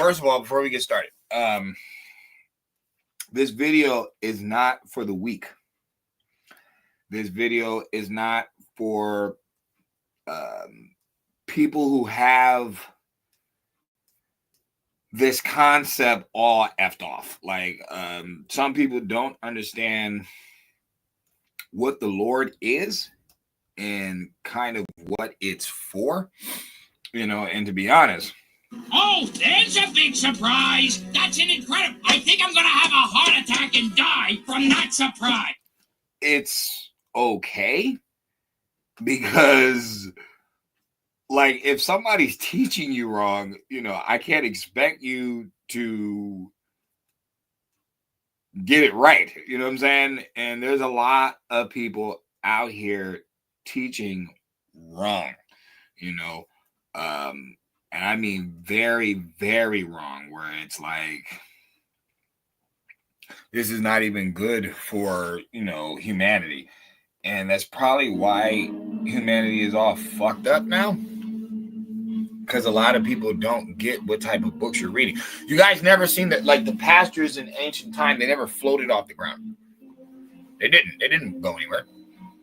First of all, before we get started, this video is not for the weak. This video is not for people who have this concept all effed off. Like some people don't understand what the Lord is and kind of what it's for, and to be honest. Oh, there's a big surprise. That's an incredible. I think I'm going to have a heart attack and die from that surprise. It's okay because, like, if somebody's teaching you wrong, I can't expect you to get it right. You know what I'm saying? And there's a lot of people out here teaching wrong, and I mean very, very wrong, where it's like, this is not even good for, humanity. And that's probably why humanity is all fucked up now. Because a lot of people don't get what type of books you're reading. You guys never seen that, like the pastors in ancient time, they never floated off the ground. They didn't go anywhere.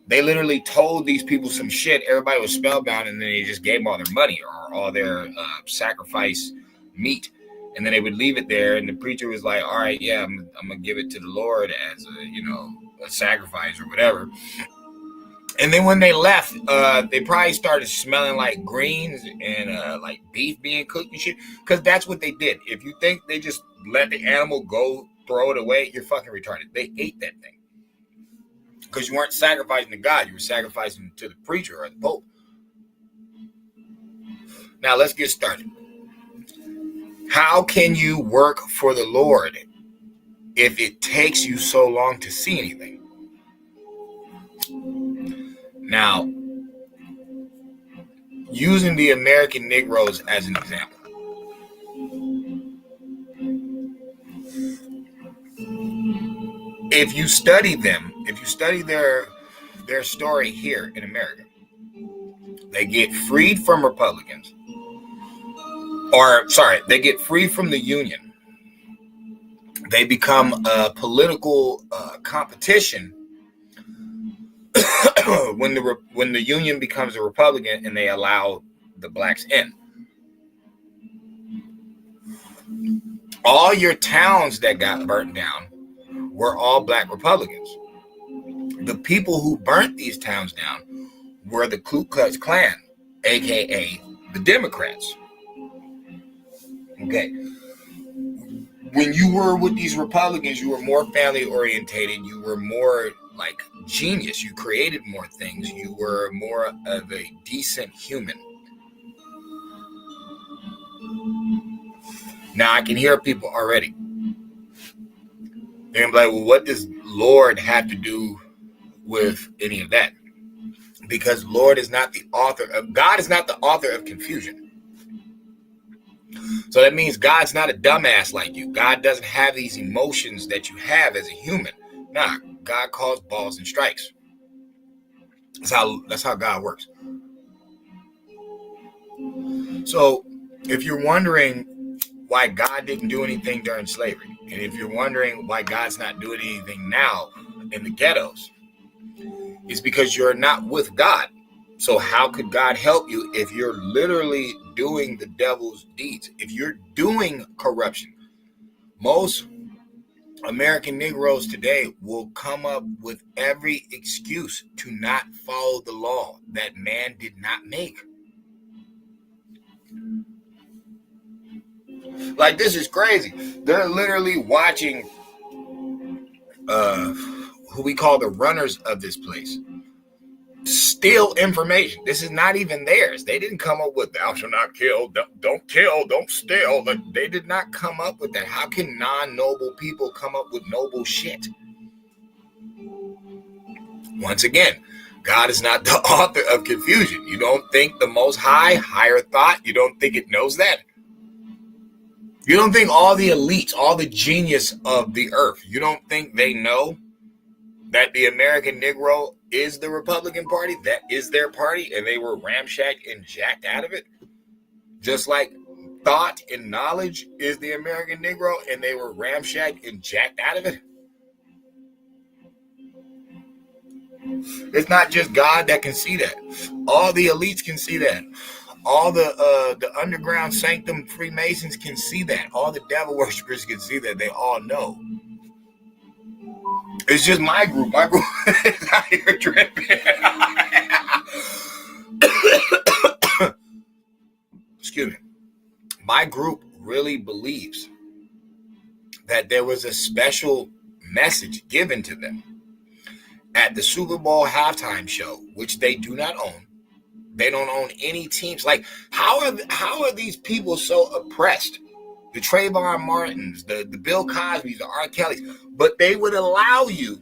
They literally told these people some shit. Everybody was spellbound, and then they just gave them all their money or all their sacrifice meat. And then they would leave it there, and the preacher was like, all right, yeah, I'm going to give it to the Lord as a sacrifice or whatever. And then when they left, they probably started smelling like greens and like beef being cooked and shit. Because that's what they did. If you think they just let the animal go, throw it away, you're fucking retarded. They ate that thing. Because you weren't sacrificing to God. You were sacrificing to the preacher or the Pope. Now, let's get started. How can you work for the Lord if it takes you so long to see anything? Now, using the American Negroes as an example. If you study them, if you study their story here in America, they get freed from Republicans. They get free from the Union. They become a political competition when the Union becomes a Republican and they allow the blacks in. All your towns that got burnt down were all black Republicans. The people who burnt these towns down were the Ku Klux Klan, aka the Democrats. Okay. When you were with these Republicans, you were more family orientated. You were more like genius. You created more things. You were more of a decent human. Now I can hear people already. They're gonna be like, well, what does Lord have to do with any of that? Because God is not the author of confusion. So that means God's not a dumbass like you. God doesn't have these emotions that you have as a human. Nah, God calls balls and strikes. That's how God works. So if you're wondering why God didn't do anything during slavery, and if you're wondering why God's not doing anything now in the ghettos, it's because you're not with God. So how could God help you if you're literally doing the devil's deeds? If you're doing corruption? Most American Negroes today will come up with every excuse to not follow the law that man did not make. Like, this is crazy. They're literally watching who we call the runners of this place steal information. This is not even theirs. They didn't come up with thou shalt not kill, don't kill, don't steal. They did not come up with that. How can non-noble people come up with noble shit? Once again, God is not the author of confusion. You don't think the Most High, higher thought, you don't think it knows that? You don't think all the elites, all the genius of the earth, you don't think they know that the American Negro is the Republican Party? That is their party, and they were ramshacked and jacked out of it? Just like thought and knowledge is the American Negro, and they were ramshacked and jacked out of it. It's not just God that can see that. All the elites can see that. All the underground sanctum Freemasons can see that. All the devil worshippers can see that. They all know. It's just my group. My group is out here tripping. Excuse me. My group really believes that there was a special message given to them at the Super Bowl halftime show, which they do not own. They don't own any teams. Like, how are these people so oppressed? The Trayvon Martins, the Bill Cosbys, the R. Kellys, but they would allow you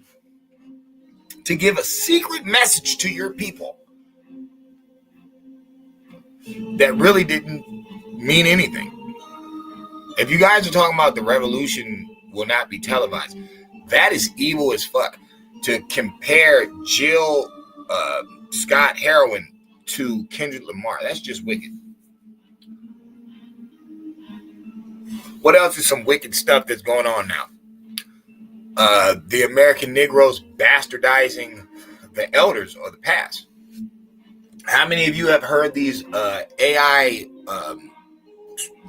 to give a secret message to your people that really didn't mean anything. If you guys are talking about the revolution will not be televised, that is evil as fuck. To compare Jill Scott Heroin to Kendrick Lamar, that's just wicked. What else is some wicked stuff that's going on now? The American Negroes bastardizing the elders of the past. How many of you have heard these AI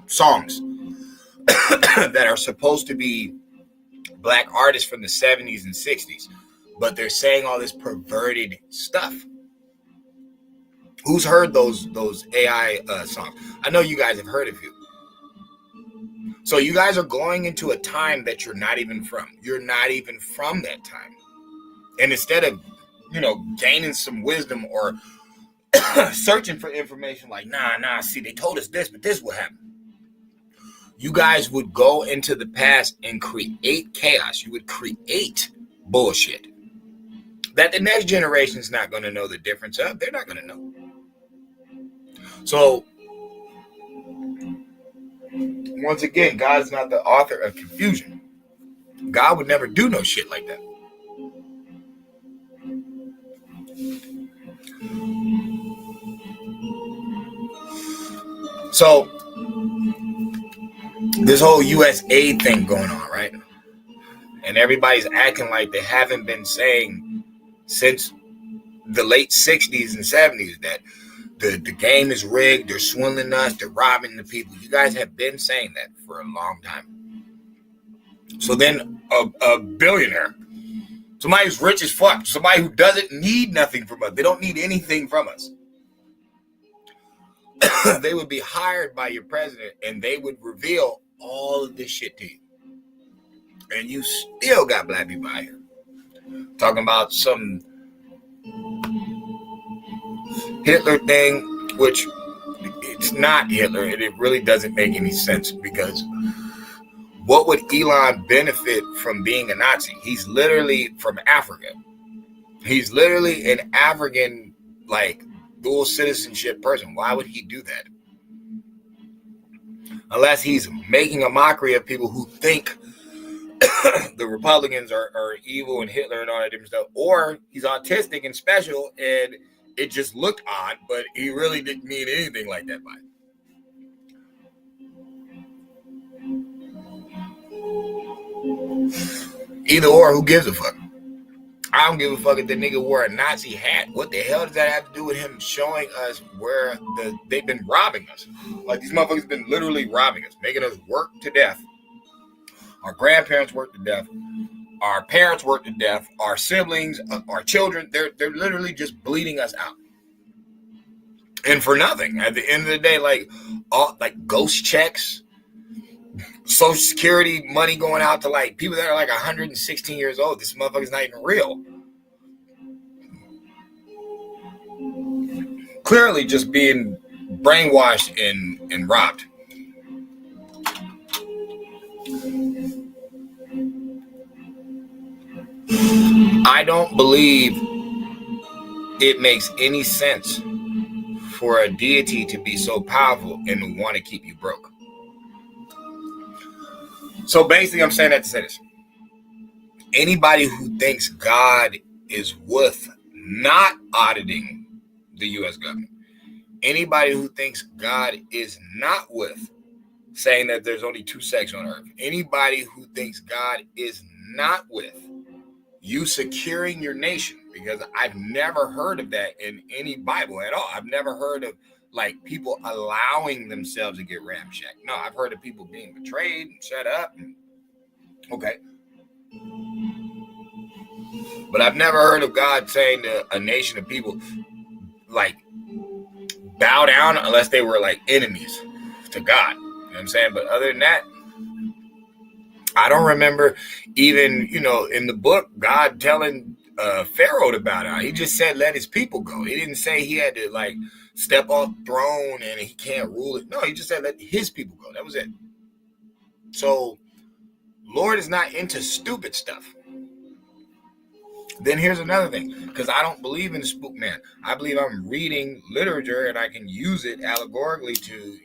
songs that are supposed to be black artists from the 70s and 60s, but they're saying all this perverted stuff? Who's heard those AI songs? I know you guys have heard a few. So you guys are going into a time that you're not even from. You're not even from that time. And instead of, gaining some wisdom or searching for information like, see, they told us this, but this will happen. You guys would go into the past and create chaos. You would create bullshit that the next generation is not going to know the difference of. They're not going to know. So, once again, God is not the author of confusion. God would never do no shit like that. So, this whole U.S. aid thing going on, right? And everybody's acting like they haven't been saying since the late 60s and 70s that the game is rigged, they're swindling us, they're robbing the people. You guys have been saying that for a long time. So then a billionaire, somebody who's rich as fuck, somebody who doesn't need nothing from us, they don't need anything from us. They would be hired by your president and they would reveal all of this shit to you. And you still got black people out here talking about some Hitler thing, which it's not Hitler, and it really doesn't make any sense, because what would Elon benefit from being a Nazi? He's literally from Africa. He's literally an African, dual citizenship person. Why would he do that? Unless he's making a mockery of people who think the Republicans are evil and Hitler and all that different stuff, or he's autistic and special and it just looked odd, but he really didn't mean anything like that by it. Either or, who gives a fuck? I don't give a fuck if the nigga wore a Nazi hat. What the hell does that have to do with him showing us where they've been robbing us? Like, these motherfuckers been literally robbing us, making us work to death. Our grandparents worked to death. Our parents worked to death. Our siblings, our children, they're literally just bleeding us out. And for nothing. At the end of the day, all ghost checks, Social Security money going out to people that are 116 years old. This motherfucker's not even real. Clearly just being brainwashed and robbed. I don't believe it makes any sense for a deity to be so powerful and to want to keep you broke. So basically, I'm saying that to say this. Anybody who thinks God is worth not auditing the U.S. government, anybody who thinks God is not with saying that there's only two sects on earth. Anybody who thinks God is not with you securing your nation, because I've never heard of that in any Bible at all. I've never heard of like people allowing themselves to get ramshacked. No, I've heard of people being betrayed and shut up. Okay. But I've never heard of God saying to a nation of people, like, bow down unless they were like enemies to God. You know what I'm saying? But other than that, I don't remember even, in the book, God telling Pharaoh to bow down. He just said, let his people go. He didn't say he had to like step off the throne and he can't rule it. No, he just said, let his people go. That was it. So Lord is not into stupid stuff. Then here's another thing, because I don't believe in the spook man. I believe I'm reading literature and I can use it allegorically to,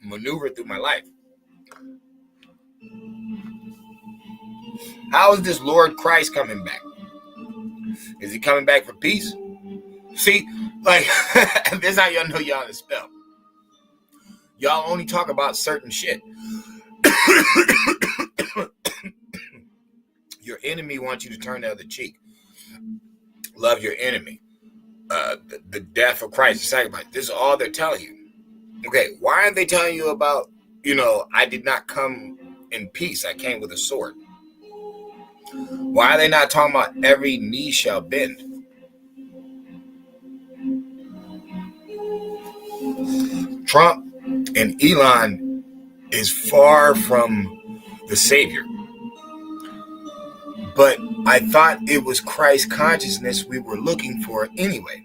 maneuver through my life. How is this Lord Christ coming back? Is he coming back for peace? See, like, this is how y'all know y'all in the spell. Y'all only talk about certain shit. Your enemy wants you to turn the other cheek. Love your enemy. The death of Christ, the sacrifice. This is all they're telling you. Okay, why aren't they telling you about, I did not come in peace. I came with a sword. Why are they not talking about every knee shall bend? Trump and Elon is far from the Savior. But I thought it was Christ consciousness we were looking for anyway.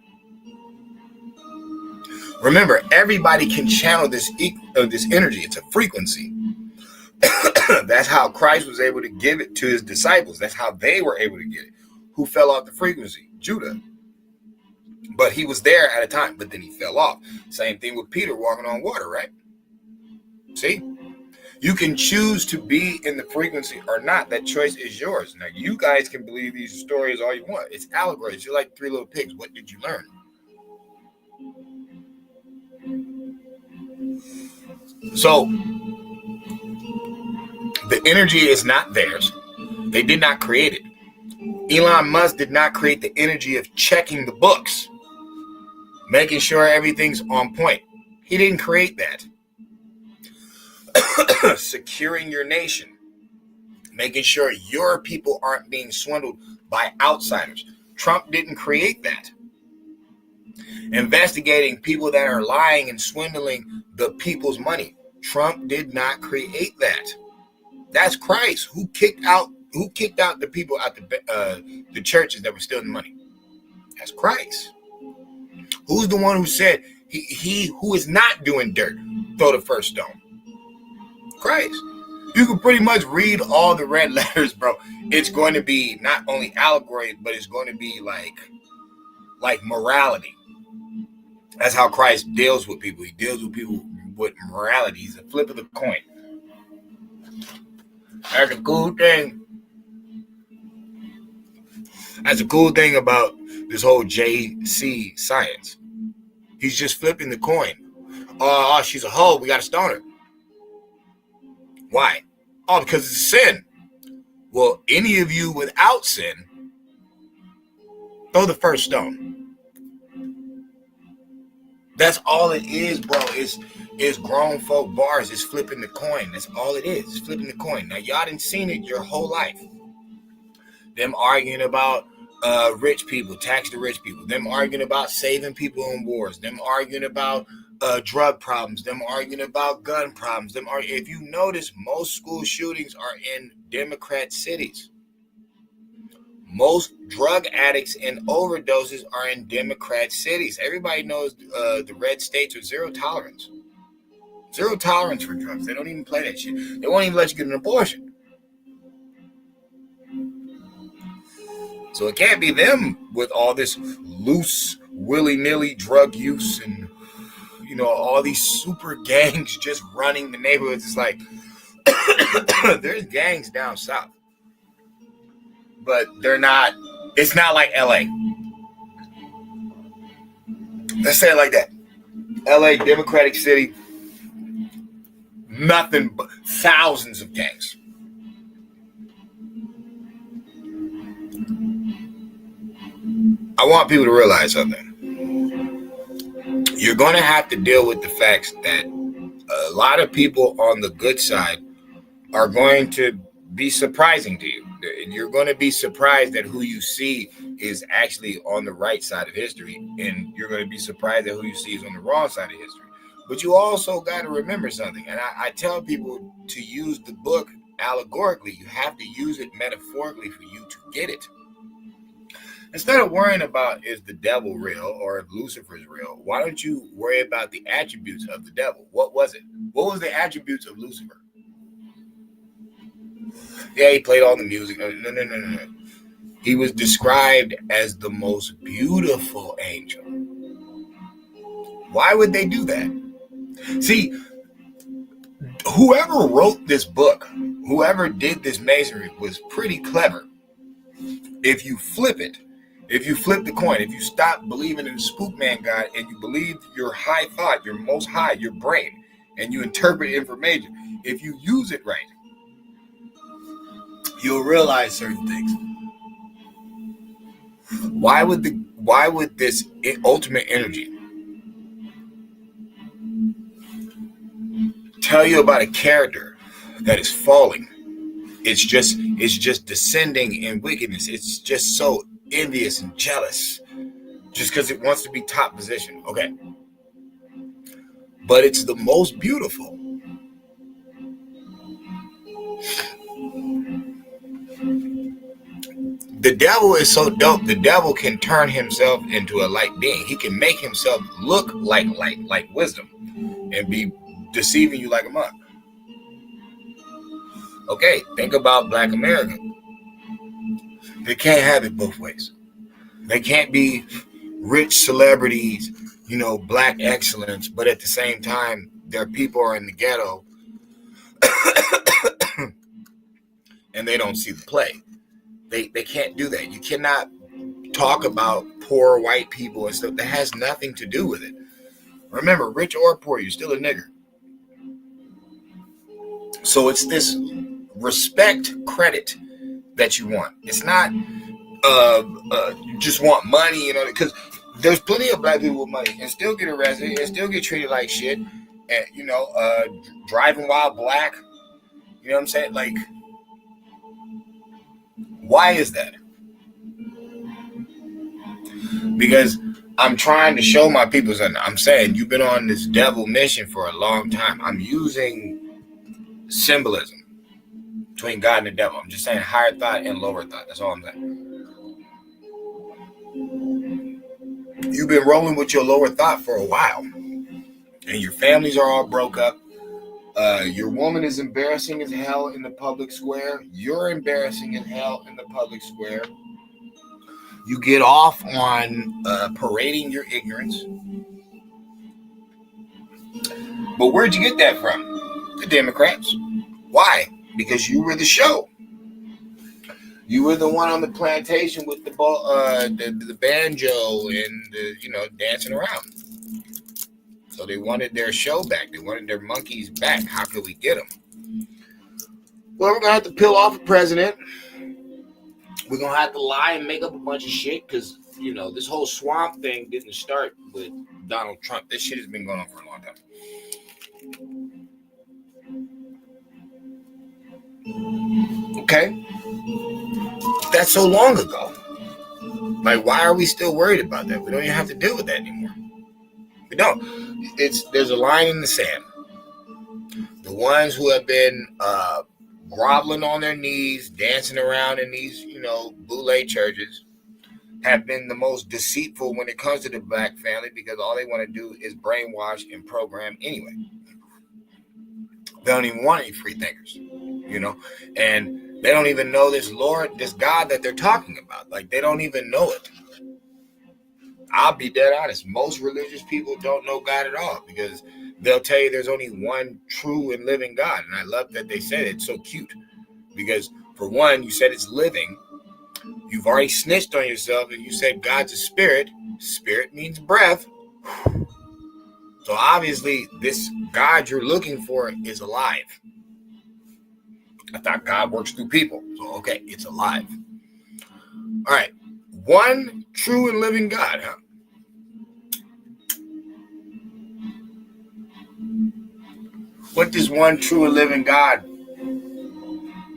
Remember, everybody can channel this energy. It's a frequency. That's how Christ was able to give it to his disciples. That's how they were able to get it. Who fell off the frequency? Judah. But he was there at a time, but then he fell off. Same thing with Peter walking on water, right? See? You can choose to be in the frequency or not. That choice is yours. Now, you guys can believe these stories all you want. It's allegories. You're like Three Little Pigs. What did you learn? So, the energy is not theirs. They did not create it. Elon Musk did not create the energy of checking the books, making sure everything's on point. He didn't create that. Securing your nation, making sure your people aren't being swindled by outsiders. Trump didn't create that. Investigating people that are lying and swindling the people's money. Trump did not create that. That's Christ who kicked out the people out the churches that were stealing money. That's Christ. Who's the one who said he who is not doing dirt throw the first stone? Christ. You can pretty much read all the red letters, bro. It's going to be not only allegory, but it's going to be like morality. That's how Christ deals with people. He deals with people with morality. He's a flip of the coin. That's a cool thing. That's a cool thing about this whole JC science. He's just flipping the coin. Oh, she's a hoe. We got to stone her. Why? Oh, because it's a sin. Well, any of you without sin, throw the first stone. That's all it is, bro. It's grown folk bars. It's flipping the coin. That's all it is. It's flipping the coin. Now, y'all done seen it your whole life. Them arguing about rich people, tax the rich people. Them arguing about saving people in wars. Them arguing about drug problems. Them arguing about gun problems. If you notice, most school shootings are in Democrat cities. Most drug addicts and overdoses are in Democrat cities. Everybody knows the red states are zero tolerance. Zero tolerance for drugs. They don't even play that shit. They won't even let you get an abortion. So it can't be them with all this loose, willy-nilly drug use and, all these super gangs just running the neighborhoods. It's like, there's gangs down south. But they're not, it's not like LA. Let's say it like that. LA, Democratic City, Nothing but thousands of gangs. I want people to realize something. You're going to have to deal with the facts that a lot of people on the good side are going to be surprising to you. You're going to be surprised at who you see is actually on the right side of history, and you're going to be surprised at who you see is on the wrong side of history. But you also got to remember something, and I tell people to use the book allegorically. You have to use it metaphorically for you to get it. Instead of worrying about is the devil real or if Lucifer's real, why don't you worry about the attributes of the devil? What was it? What was the attributes of Lucifer? Yeah, he played all the music. No. He was described as the most beautiful angel. Why would they do that? See, whoever wrote this book, whoever did this masonry was pretty clever. If you flip it, if you flip the coin, if you stop believing in the spook man God and you believe your high thought, your most high, your brain, and you interpret information, if you use it right, you'll realize certain things. Why would this ultimate energy tell you about a character that is falling? It's just descending in wickedness. It's just so envious and jealous just because it wants to be top position. Okay. But it's the most beautiful. The devil is so dope. The devil can turn himself into a light being. He can make himself look like light, like wisdom, and be deceiving you like a monk. Okay, think about Black America. They can't have it both ways. They can't be rich celebrities, Black excellence, but at the same time, their people are in the ghetto and they don't see the play. They can't do that. You cannot talk about poor white people and stuff. That has nothing to do with it. Remember, rich or poor, you're still a nigger. So it's this respect, credit that you want. It's not you just want money, because there's plenty of Black people with money and still get arrested and still get treated like shit, and driving while black. You know what I'm saying? Like, why is that? Because I'm trying to show my people something. I'm saying you've been on this devil mission for a long time. I'm using symbolism between God and the devil. I'm just saying higher thought and lower thought. That's all I'm saying. You've been rolling with your lower thought for a while, and your families are all broke up. Your woman is embarrassing as hell in the public square. You're embarrassing as hell in the public square. You get off on parading your ignorance. But where'd you get that from? The Democrats. Why? Because you were the show. You were the one on the plantation with the banjo and dancing around. So they wanted their show back. They wanted their monkeys back. How could we get them? Well, we're going to have to peel off a president. We're going to have to lie and make up a bunch of shit because, this whole swamp thing didn't start with Donald Trump. This shit has been going on for a long time. Okay. That's so long ago. Like, why are we still worried about that? We don't even have to deal with that anymore. We don't. There's a line in the sand. The ones who have been groveling on their knees, dancing around in these, boule churches, have been the most deceitful when it comes to the Black family because all they want to do is brainwash and program anyway. They don't even want any free thinkers, and they don't even know this Lord, this God that they're talking about. Like, they don't even know it. I'll be dead honest. Most religious people don't know God at all because they'll tell you there's only one true and living God. And I love that they said it. It's so cute because, for one, you said it's living. You've already snitched on yourself and you said God's a spirit. Spirit means breath. So obviously, this God you're looking for is alive. I thought God works through people. So, okay, it's alive. All right. One true and living God, huh? What does one true and living God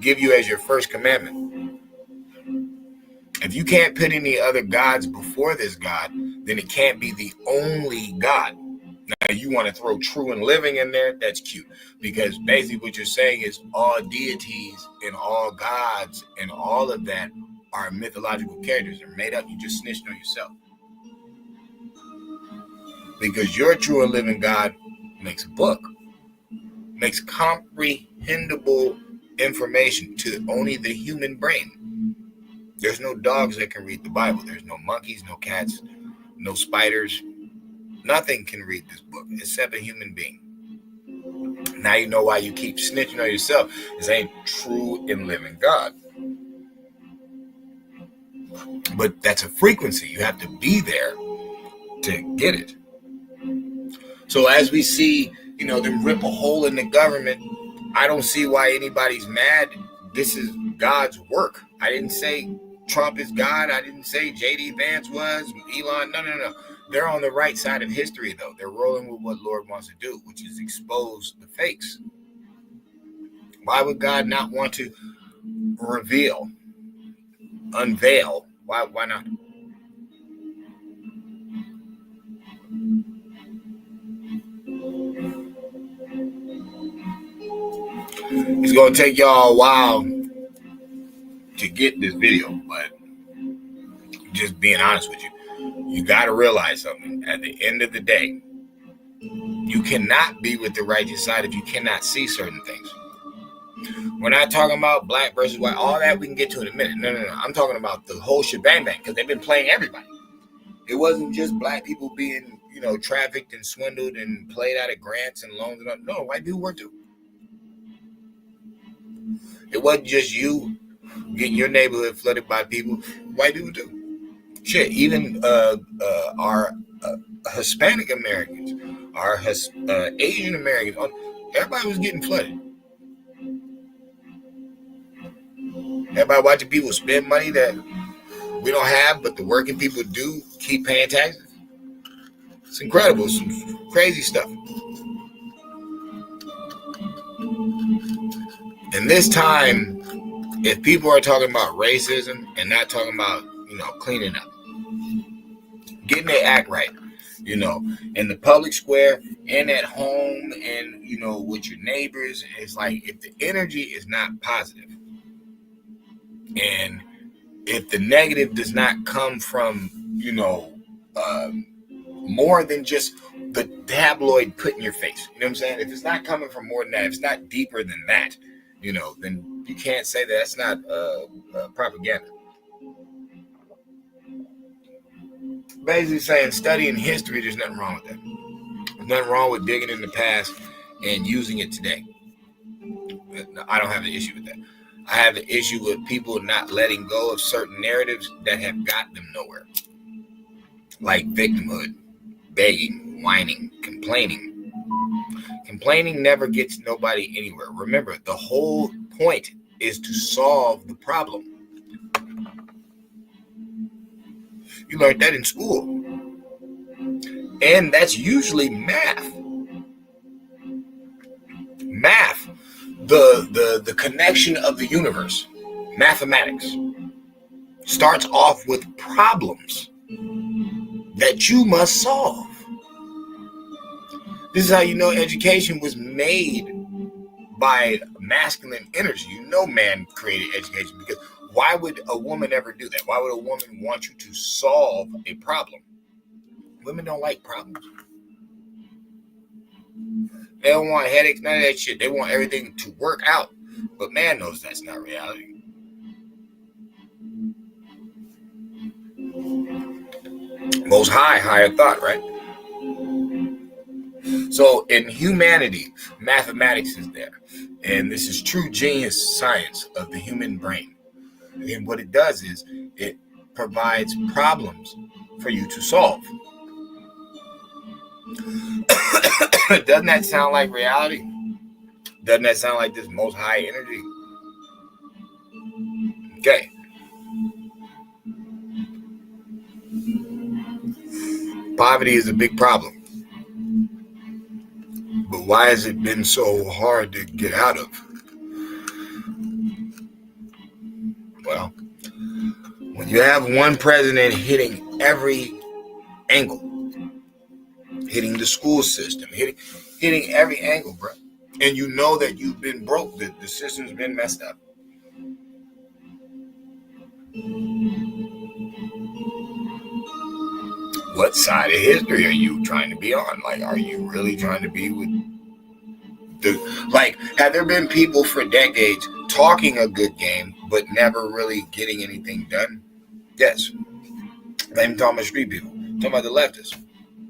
give you as your first commandment? If you can't put any other gods before this God, then it can't be the only God. Now, you want to throw true and living in there? That's cute. Because basically what you're saying is all deities and all gods and all of that are mythological characters. They're made up. You just snitched on yourself. Because your true and living God makes a book, makes comprehensible information to only the human brain. There's no dogs that can read the Bible. There's no monkeys, no cats, no spiders. Nothing can read this book except a human being. Now you know why you keep snitching on yourself. This ain't true and living God. But that's a frequency. You have to be there to get it. So as we see, them rip a hole in the government, I don't see why anybody's mad. This is God's work. I didn't say Trump is God. I didn't say J.D. Vance was, Elon. No. They're on the right side of history, though. They're rolling with what Lord wants to do, which is expose the fakes. Why would God not want to unveil? Why not? It's going to take y'all a while to get this video, but just being honest with you, you got to realize something. At the end of the day, you cannot be with the righteous side if you cannot see certain things. We're not talking about black versus white. All that we can get to in a minute. No. I'm talking about the whole shebang bang, because they've been playing everybody. It wasn't just black people being, trafficked and swindled and played out of grants and loans. No, white people were too. It wasn't just you getting your neighborhood flooded by people. White people too. Shit, even our Hispanic Americans, our Asian Americans, everybody was getting flooded. Everybody watching people spend money that we don't have, but the working people do keep paying taxes. It's incredible. Some crazy stuff. And this time, if people are talking about racism and not talking about, cleaning up, getting their act right, in the public square and at home and, with your neighbors, it's like if the energy is not positive and if the negative does not come from, more than just the tabloid put in your face, you know what I'm saying? If it's not coming from more than that, if it's not deeper than that, then you can't say that that's not propaganda. Basically saying studying history, there's nothing wrong with that. There's nothing wrong with digging in the past and using it today. I don't have an issue with that. I have an issue with people not letting go of certain narratives that have got them nowhere. Like victimhood, begging, whining, complaining. Complaining never gets nobody anywhere. Remember, the whole point is to solve the problem. You learned that in school. And that's usually math. Math, the connection of the universe, mathematics, starts off with problems that you must solve. This is how you know education was made by masculine energy. Man created education, because why would a woman ever do that? Why would a woman want you to solve a problem? Women don't like problems. They don't want headaches, none of that shit. They want everything to work out. But man knows that's not reality. Most higher thought, right? So in humanity, mathematics is there. And this is true genius science of the human brain. And what it does is it provides problems for you to solve. Doesn't that sound like reality? Doesn't that sound like this most high energy? Okay. Poverty is a big problem. But why has it been so hard to get out of? Well, when you have one president hitting every angle, hitting the school system, hitting every angle, bro, and you know that you've been broke, that the system's been messed up. What side of history are you trying to be on? Like, are you really trying to be with have there been people for decades talking a good game but never really getting anything done? Yes. I'm even talking about street people. I'm talking about the leftists.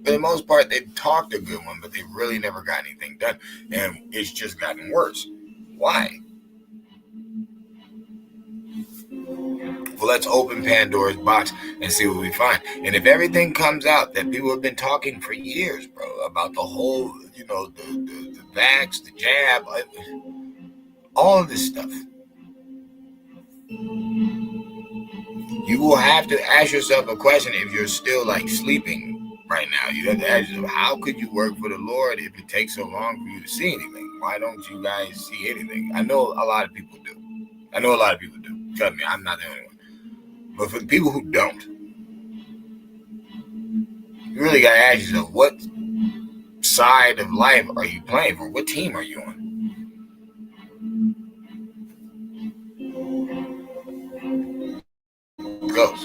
For the most part, they've talked a good one, but they really never got anything done. And it's just gotten worse. Why? Well, let's open Pandora's box and see what we find. And if everything comes out that people have been talking for years, bro, about the whole, the vax, the jab, all of this stuff, you will have to ask yourself a question if you're still sleeping right now. You have to ask yourself, how could you work for the Lord if it takes so long for you to see anything? Why don't you guys see anything? I know a lot of people do. Trust me, I'm not the only one. But for the people who don't, you really got to ask yourself, what side of life are you playing for? What team are you on? It goes.